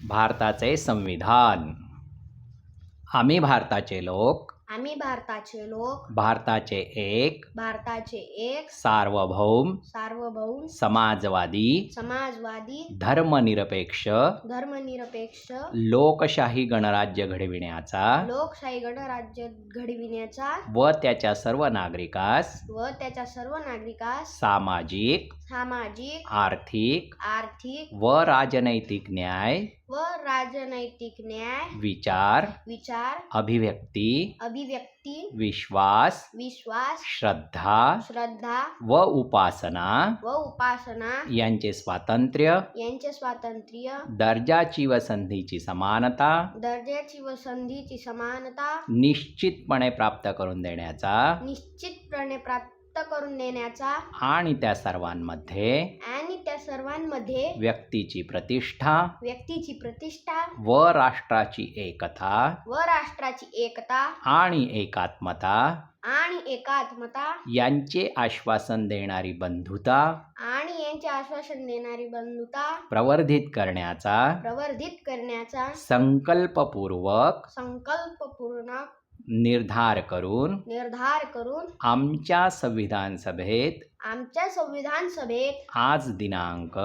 भारताचे संविधान. आम्ही भारताचे लोक भारताचे एक सार्वभौम समाजवादी धर्मनिरपेक्ष लोकशाही गणराज्य घडविण्याचा व त्याच्या सर्व नागरिकास सामाजिक आर्थिक व राजनैतिक न्याय विचार अभिव्यक्ती विश्वास श्रद्धा व उपासना यांचे स्वातंत्र्य दर्जाची व संधीची समानता निश्चितपणे प्राप्त करून देण्याचा आणि त्या सर्वांमध्ये व्यक्तीची प्रतिष्ठा व राष्ट्राची एकता आणि एकात्मता यांचे आश्वासन देणारी बंधुता प्रवर्धित करण्याचा संकल्पपूर्वक निर्धार करून आमच्या संविधान सभेत आज दिनांक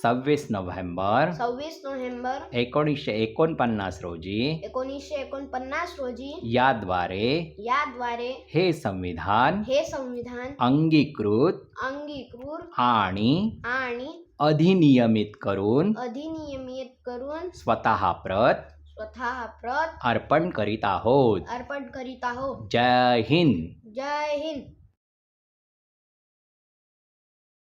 26 नोव्हेंबर 1949 रोजी याद्वारे हे संविधान अंगीकृत आणि अधिनियमित करून स्वतः प्रत अर्पण करीत आहोत. जय हिंद.